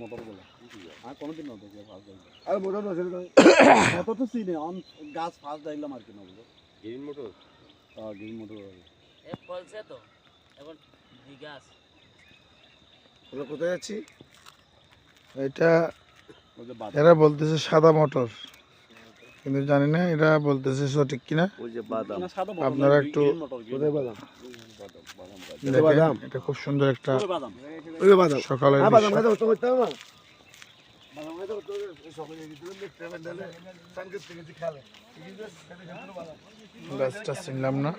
Motor বলে আর কোনোদিন না দেখলে ফার্স্ট আর মোটর মোটর তো চিনে গাছ ফার্স্ট দেখলাম আর কি না বলো গ্রিন মোটর গ্রিন মোটর এ ফলছে তো এখন গাছ আমরা কোথায় যাচ্ছি? এটা এরা বলতেছে সাদা মোটর, কিন্তু জানি না এটা বলতেছে সঠিক কিনা। আপনারা একটু দেখেন, এটা খুব সুন্দর একটা সকালের গাছটা চিনলাম না।